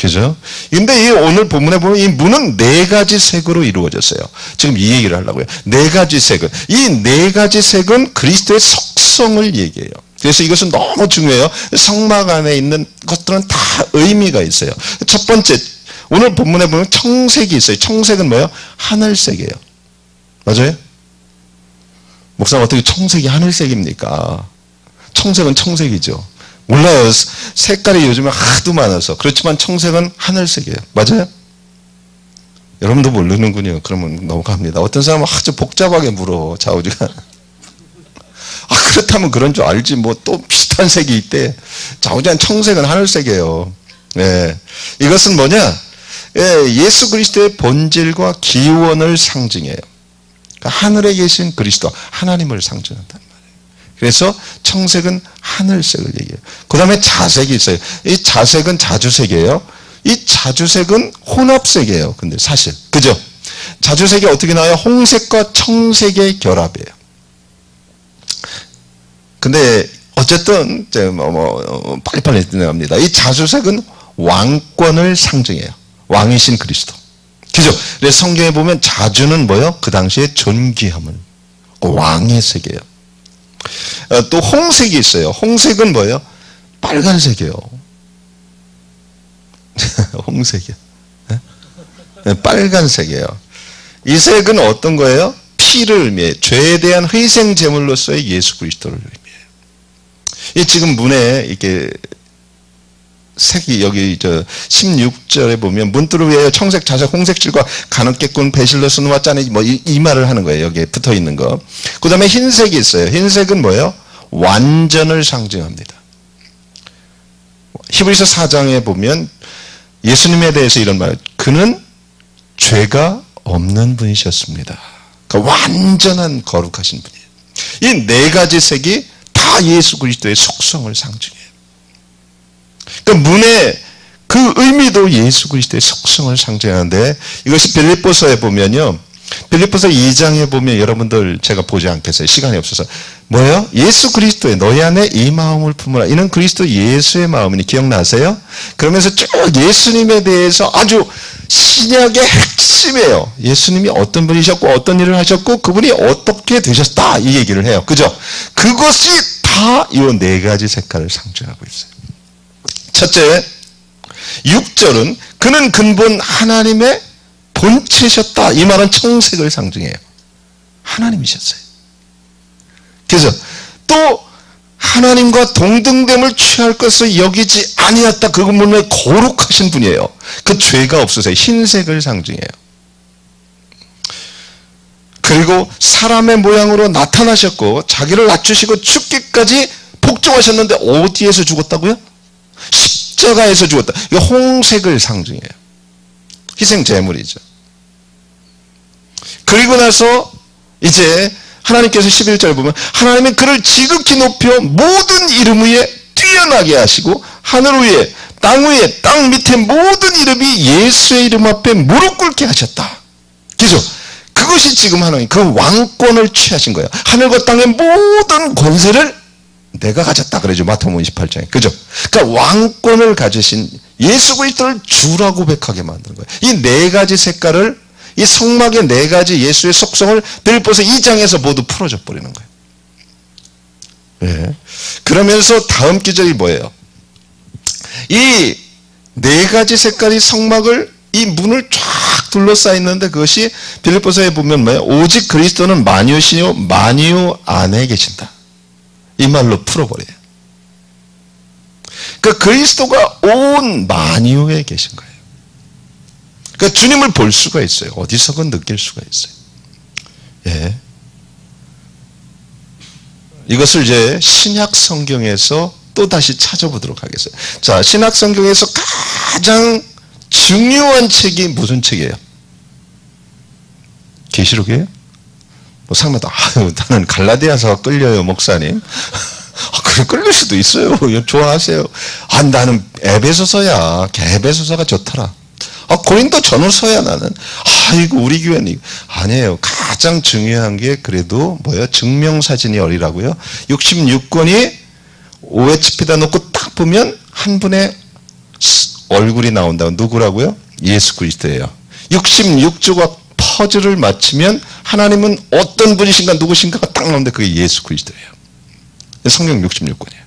그죠? 근데 이 오늘 본문에 보면 이 문은 네 가지 색으로 이루어졌어요. 지금 이 얘기를 하려고요. 네 가지 색은, 이 네 가지 색은 그리스도의 속성을 얘기해요. 그래서 이것은 너무 중요해요. 성막 안에 있는 것들은 다 의미가 있어요. 첫 번째, 오늘 본문에 보면 청색이 있어요. 청색은 뭐예요? 하늘색이에요. 맞아요? 목사님, 어떻게 청색이 하늘색입니까? 청색은 청색이죠. 몰라요. 색깔이 요즘에 하도 많아서. 그렇지만 청색은 하늘색이에요. 맞아요? 여러분도 모르는군요. 그러면 넘어갑니다. 어떤 사람은 아주 복잡하게 물어, 좌우지간. 그렇다면 그런 줄 알지. 뭐 또 비슷한 색이 있대. 좌우지간 청색은 하늘색이에요. 예. 이것은 뭐냐? 예, 예수 그리스도의 본질과 기원을 상징해요. 그러니까 하늘에 계신 그리스도, 하나님을 상징한단 말이에요. 그래서 청색은 하늘색을 얘기해요. 그 다음에 자색이 있어요. 이 자색은 자주색이에요. 이 자주색은 혼합색이에요. 근데 사실. 그죠? 자주색이 어떻게 나와요? 홍색과 청색의 결합이에요. 근데 어쨌든 빨리빨리 지나갑니다. 이 자주색은 왕권을 상징해요. 왕이신 그리스도. 그죠? 그래서 성경에 보면 자주는 뭐요? 그 당시에 존귀함을. 왕의 색이에요. 또 홍색이 있어요. 홍색은 뭐예요? 빨간색이에요. 홍색이요. 네? 빨간색이에요. 이 색은 어떤 거예요? 피를 의미해요. 죄에 대한 희생 제물로서의 예수 그리스도를 의미해요. 이 지금 문에 이렇게 색이 여기 16절에 보면 문두루 위에 청색, 자색, 홍색 질과 가늦게 꾼 베실로스 누아 짜니 이 말을 하는 거예요. 여기에 붙어 있는 거. 그 다음에 흰색이 있어요. 흰색은 뭐예요? 완전을 상징합니다. 히브리서 4장에 보면 예수님에 대해서 이런 말, 그는 죄가 없는 분이셨습니다. 그러니까 완전한 거룩하신 분이에요. 이 네 가지 색이 다 예수 그리스도의 속성을 상징해요. 그러니까 문의 그 의미도 예수 그리스도의 속성을 상징하는데, 이것이 빌립보서에 보면요, 빌립보서 2장에 보면 여러분들 제가 보지 않겠어요. 시간이 없어서. 뭐예요? 예수 그리스도의 너희 안에 이 마음을 품으라. 이는 그리스도 예수의 마음이니. 기억나세요? 그러면서 쭉 예수님에 대해서 아주 신약의 핵심이에요. 예수님이 어떤 분이셨고 어떤 일을 하셨고 그분이 어떻게 되셨다, 이 얘기를 해요. 그죠? 그것이 다 이 네 가지 색깔을 상징하고 있어요. 첫째, 6절은 그는 근본 하나님의 본체셨다. 이 말은 청색을 상징해요. 하나님이셨어요. 그래서 또 하나님과 동등됨을 취할 것을 여기지 아니었다. 그분은 거룩하신 분이에요. 그 죄가 없으세요. 흰색을 상징해요. 그리고 사람의 모양으로 나타나셨고 자기를 낮추시고 죽기까지 복종하셨는데 어디에서 죽었다고요? 십자가에서 죽었다. 이거 홍색을 상징해요. 희생 제물이죠. 그리고 나서 이제 하나님께서 11절에 보면 하나님은 그를 지극히 높여 모든 이름 위에 뛰어나게 하시고 하늘 위에 땅 위에 땅 밑에 모든 이름이 예수의 이름 앞에 무릎 꿇게 하셨다. 그죠? 그것이 지금 하나님 그 왕권을 취하신 거예요. 하늘과 땅의 모든 권세를 내가 가졌다 그러죠. 마태복음 28장에. 그죠? 그러니까 왕권을 가지신 예수 그리스도를 주라고 고백하게 만드는 거예요. 이 네 가지 색깔을, 이 성막의 네 가지 예수의 속성을 빌립보서 2장에서 모두 풀어줘 버리는 거예요. 네. 그러면서 다음 기절이 뭐예요? 이 네 가지 색깔이 성막을, 이 문을 쫙 둘러싸여 있는데 그것이 빌립보서에 보면 뭐예요? 오직 그리스도는 만유시요 만유 안에 계신다. 이 말로 풀어버려요. 그러니까 그리스도가 온 만유에 계신 거예요. 그러니까 주님을 볼 수가 있어요. 어디서건 느낄 수가 있어요. 예. 이것을 이제 신약 성경에서 또 다시 찾아보도록 하겠어요. 자, 신약 성경에서 가장 중요한 책이 무슨 책이에요? 계시록이에요? 뭐 상마다 나는 갈라디아서가 끌려요, 목사님. 그래 끌릴 수도 있어요. 좋아하세요. 나는 에베소서야. 에베소서가 좋더라. 고린도 전후서야 나는. 이거 우리 교회는 아니에요. 가장 중요한 게 그래도 뭐예요? 증명사진이 어리라고요. 66권이 OHP에다 놓고 딱 보면 한 분의 얼굴이 나온다고. 누구라고요? 예수 그리스도예요. 66조각 퍼즐을 맞추면 하나님은 어떤 분이신가 누구신가가 딱 나오는데 그게 예수 그리스도예요. 성경 66권이에요.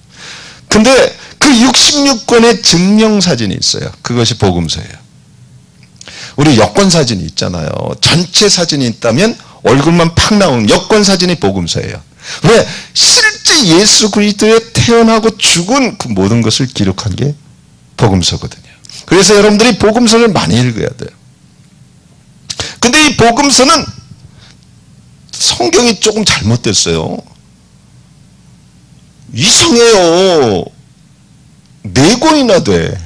근데 그 66권의 증명사진이 있어요. 그것이 복음서예요. 우리 여권사진이 있잖아요. 전체 사진이 있다면 얼굴만 팍 나오는 여권사진이 복음서예요. 왜? 실제 예수 그리스도의 태어나고 죽은 그 모든 것을 기록한 게 복음서거든요. 그래서 여러분들이 복음서를 많이 읽어야 돼요. 근데 이 복음서는 성경이 조금 잘못됐어요. 이상해요. 4권이나 돼.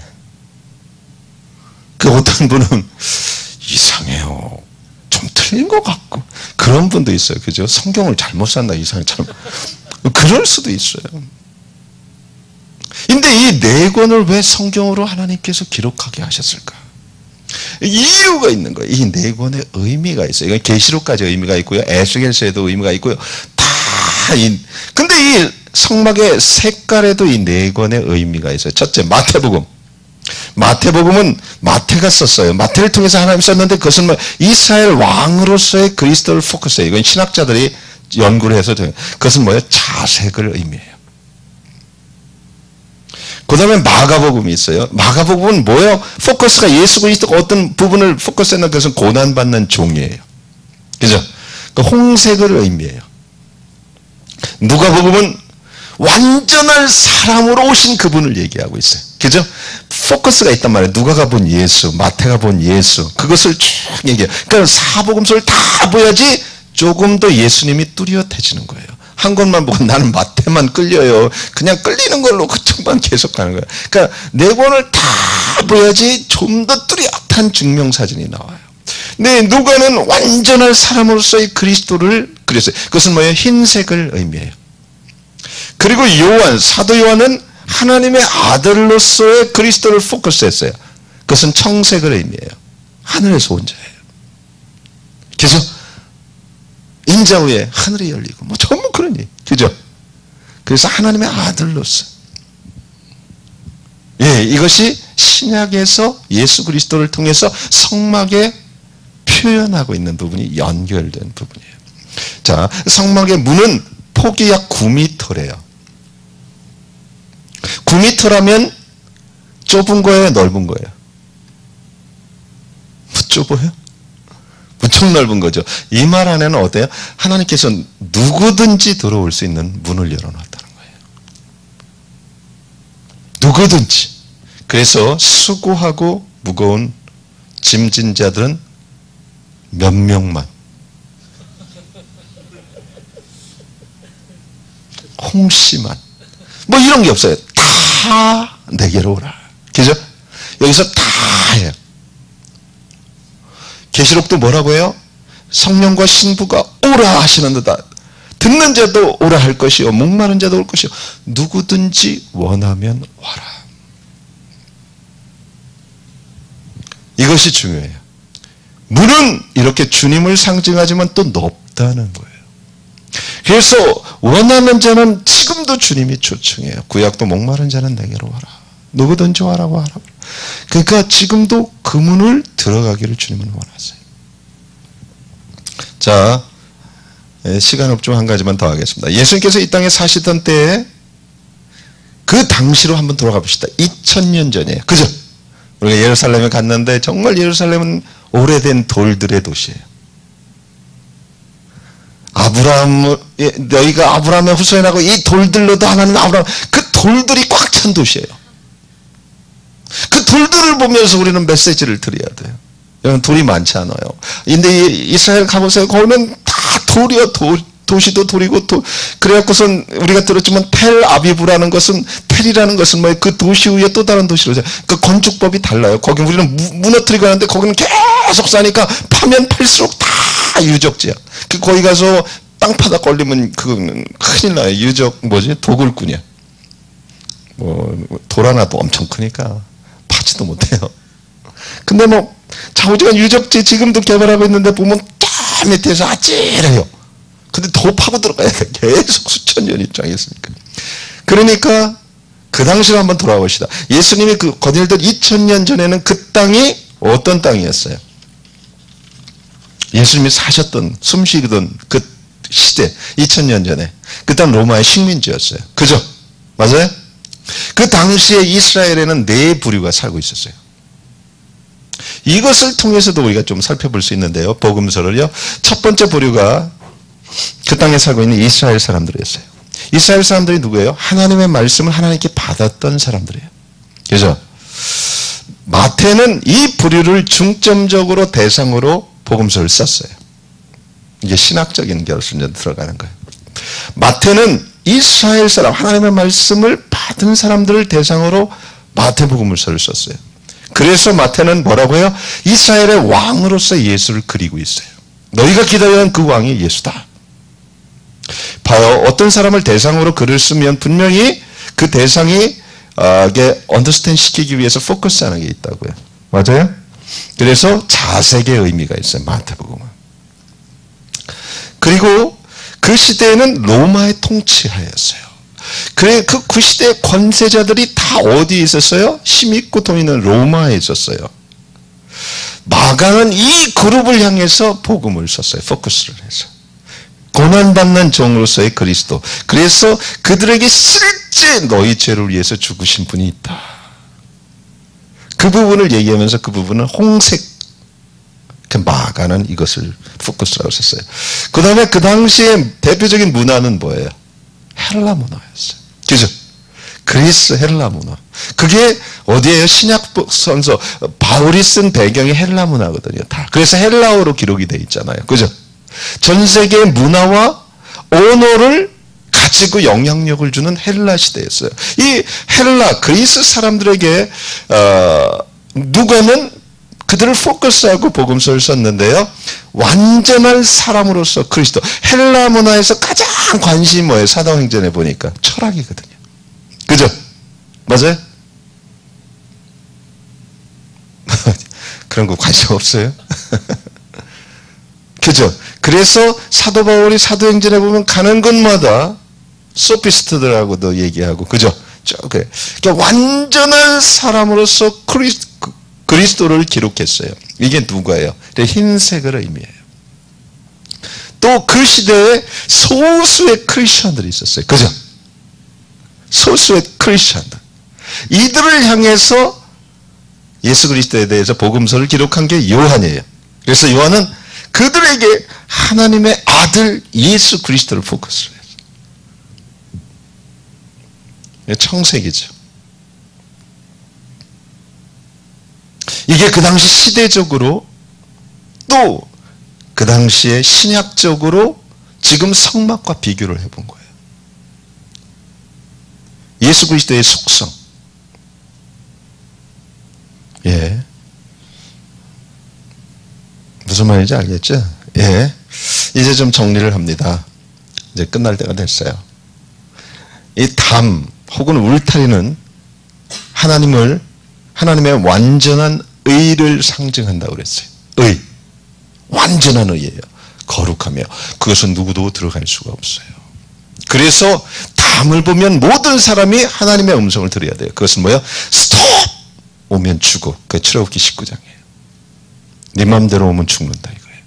그 어떤 분은 이상해요. 좀 틀린 것 같고. 그런 분도 있어요. 그죠? 성경을 잘못 산다. 이상해. 그럴 수도 있어요. 근데 이 4권을 왜 성경으로 하나님께서 기록하게 하셨을까? 이유가 있는 거예요. 이 4권의 의미가 있어요. 이건 계시록까지 의미가 있고요. 에스겔서에도 의미가 있고요. 근데 이 성막의 색깔에도 이 4권의 의미가 있어요. 첫째, 마태복음. 마태복음은 마태가 썼어요. 마태를 통해서 하나님이 썼는데 그것은 뭐 이스라엘 왕으로서의 그리스도를 포커스해요. 이건 신학자들이 연구를 해서 그것은 뭐예요? 자색을 의미해요. 그 다음에 마가복음이 있어요. 마가복음은 뭐예요? 포커스가 예수 그리스도가 어떤 부분을 포커스했나 그것은 고난받는 종이에요. 그죠? 그 홍색을 의미해요. 누가복음은 완전한 사람으로 오신 그분을 얘기하고 있어요. 그죠? 포커스가 있단 말이에요. 누가가 본 예수, 마태가 본 예수, 그것을 쭉 얘기해요. 그러니까 사복음서를 다 보야지 조금 더 예수님이 뚜렷해지는 거예요. 한 권만 보고 나는 마태만 끌려요. 그냥 끌리는 걸로 그쪽만 계속 가는 거예요. 그러니까 4권을 다 보야지 좀 더 뚜렷한 증명사진이 나와요. 근데 누가는 완전한 사람으로서의 그리스도를 그렸어요. 그것은 뭐예요? 흰색을 의미해요. 그리고 요한, 사도 요한은 하나님의 아들로서의 그리스도를 포커스했어요. 그것은 청색을 의미해요. 하늘에서 온 자예요. 그래서 인자 후에 하늘이 열리고 뭐 전부 그런 일, 그죠? 그래서 하나님의 아들로서, 이것이 신약에서 예수 그리스도를 통해서 성막에 표현하고 있는 부분이 연결된 부분이에요. 자, 성막의 문은 폭이 약 9m래요. 9m라면 좁은 거예요, 넓은 거예요? 좁아요? 무척 넓은 거죠. 이 말 안에는 어때요? 하나님께서 누구든지 들어올 수 있는 문을 열어놨다는 거예요. 누구든지. 그래서 수고하고 무거운 짐진 자들은 몇 명만. 홍씨만. 뭐 이런 게 없어요. 다 내게로 오라. 그죠? 여기서 다 해요. 계시록도 뭐라고 해요? 성령과 신부가 오라 하시는 듯다. 듣는 자도 오라 할 것이요 목마른 자도 올 것이요 누구든지 원하면 와라. 이것이 중요해요. 문은 이렇게 주님을 상징하지만 또 높다는 거예요. 그래서 원하는 자는 지금도 주님이 초청해요. 구약도 목마른 자는 내게로 와라. 누구든지 와라고 하라. 그러니까 지금도 그 문을 들어가기를 주님은 원하세요. 자, 시간 없지만 한 가지만 더 하겠습니다. 예수님께서 이 땅에 사시던 때에 그 당시로 한번 돌아가 봅시다. 2000년 전이에요. 그죠? 우리가 예루살렘에 갔는데 정말 예루살렘은 오래된 돌들의 도시예요. 너희가 아브라함의 후손이라고 이 돌들로도 하나님 아브라함, 그 돌들이 꽉 찬 도시예요. 그 돌들을 보면서 우리는 메시지를 드려야 돼요. 여러분, 돌이 많지 않아요. 근데 이스라엘 가보세요. 거기는 다 돌이요. 도시도 돌이고, 그래갖고선 우리가 들었지만 텔아비브라는 것은, 텔이라는 것은 뭐예요? 그 도시 위에 또 다른 도시로. 그 건축법이 달라요. 거기 우리는 무너뜨리고 하는데 거기는 계속 사니까 파면 팔수록 다 유적지야. 거기 가서 땅 파다 걸리면 그거는 큰일 나요. 도굴꾼이야. 돌 하나도 엄청 크니까 파지도 못해요. 근데 좌우지간 유적지 지금도 개발하고 있는데 보면 딱 밑에서 아찔해요. 근데 더 파고 들어가야 돼. 계속 수천 년 입장했으니까. 그러니까 그 당시로 한번 돌아봅시다. 예수님이 그 거닐던 2000년 전에는 그 땅이 어떤 땅이었어요? 예수님이 사셨던, 숨쉬던 그 시대, 2000년 전에. 그 땅 로마의 식민지였어요. 그죠? 맞아요? 그 당시에 이스라엘에는 네 부류가 살고 있었어요. 이것을 통해서도 우리가 좀 살펴볼 수 있는데요. 복음서를요. 첫 번째 부류가 그 땅에 살고 있는 이스라엘 사람들이었어요. 이스라엘 사람들이 누구예요? 하나님의 말씀을 하나님께 받았던 사람들이에요. 그죠? 마태는 이 부류를 중점적으로 대상으로 복음서를 썼어요. 이게 신학적인 결순에 들어가는 거예요. 마태는 이스라엘 사람, 하나님의 말씀을 받은 사람들을 대상으로 마태복음서를 썼어요. 그래서 마태는 뭐라고 해요? 이스라엘의 왕으로서 예수를 그리고 있어요. 너희가 기다리는 그 왕이 예수다. 봐요. 어떤 사람을 대상으로 글을 쓰면 분명히 그 대상이 언더스탠드 시키기 위해서 포커스하는 게 있다고요. 맞아요? 그래서 자색의 의미가 있어요. 마태복음은. 그리고 그 시대에는 로마의 통치하였어요. 그래 그 시대의 권세자들이 다 어디에 있었어요? 힘 있고 돈 있는 로마에 있었어요. 마가는 이 그룹을 향해서 복음을 썼어요. 포커스를 해서. 고난받는 종으로서의 그리스도. 그래서 그들에게 실제 너희 죄를 위해서 죽으신 분이 있다. 그 부분을 얘기하면서 그 부분은 홍색 마가는 이것을 포커스라고 썼어요. 그 다음에 그 당시에 대표적인 문화는 뭐예요? 헬라 문화였어요. 그죠? 그리스 헬라 문화. 그게 어디에요? 신약 선서 바울이 쓴 배경이 헬라 문화거든요. 다. 그래서 헬라어로 기록이 돼 있잖아요. 그죠? 전 세계의 문화와 언어를 가지고 영향력을 주는 헬라 시대였어요. 이 헬라 그리스 사람들에게 누가는 그들을 포커스하고 복음서를 썼는데요. 완전한 사람으로서 그리스도. 헬라 문화에서 가장 관심이 뭐예요? 사도행전에 보니까 철학이거든요. 그죠? 맞아요? 그런 거 관심 없어요? 그죠? 그래서 사도 바울이 사도행전에 보면 가는 곳마다 소피스트들하고도 얘기하고, 그죠? 그러니까 완전한 사람으로서 그리스도를 기록했어요. 이게 누가예요? 흰색을 의미해요. 또 그 시대에 소수의 크리스천들이 있었어요. 그죠? 소수의 크리스천들. 이들을 향해서 예수 그리스도에 대해서 복음서를 기록한 게 요한이에요. 그래서 요한은 그들에게 하나님의 아들 예수 그리스도를 포커스를 했어요. 청색이죠. 이게 그 당시 시대적으로 또 그 당시에 신약적으로 지금 성막과 비교를 해본 거예요. 예수 그리스도의 속성. 예. 무슨 말인지 알겠죠? 예. 이제 좀 정리를 합니다. 이제 끝날 때가 됐어요. 이 담 혹은 울타리는 하나님의 완전한 의를 상징한다고 그랬어요. 의. 완전한 의예요. 거룩하며. 그것은 누구도 들어갈 수가 없어요. 그래서 담을 보면 모든 사람이 하나님의 음성을 들어야 돼요. 그것은 뭐예요? 스톱! 오면 죽어. 그게 출애굽기 19장이에요. 네 맘대로 오면 죽는다 이거예요.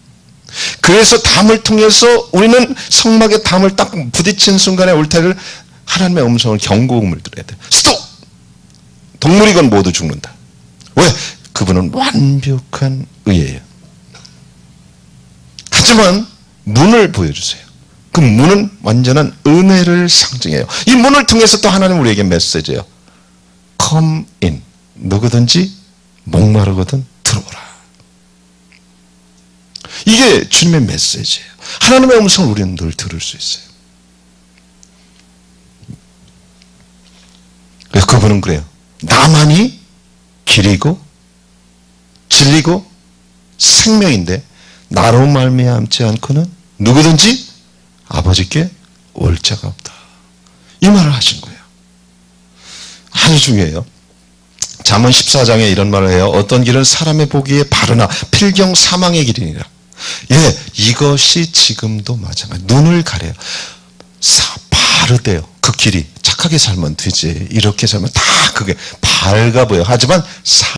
그래서 담을 통해서 우리는 성막의 담을 딱 부딪힌 순간에 울타리를 하나님의 음성을 경고음을 들어야 돼요. 스톱! 동물이건 모두 죽는다. 왜? 그분은 완벽한 의예요. 하지만 문을 보여주세요. 그 문은 완전한 은혜를 상징해요. 이 문을 통해서 또 하나님 우리에게 메시지예요. Come in. 누구든지 목마르거든 들어오라. 이게 주님의 메시지예요. 하나님의 음성을 우리는 늘 들을 수 있어요. 그래서 그분은 그래요. 나만이 길이고 진리고 생명인데 나로 말미암지 않고는 누구든지 아버지께 올 자가 없다. 이 말을 하신 거예요. 아주 중요해요. 잠언 14장에 이런 말을 해요. 어떤 길은 사람의 보기에 바르나 필경 사망의 길이니라. 예, 이것이 지금도 마찬가지. 눈을 가려요. 바르대요. 그 길이. 착하게 살면 되지. 이렇게 살면 다 그게 밝아 보여. 하지만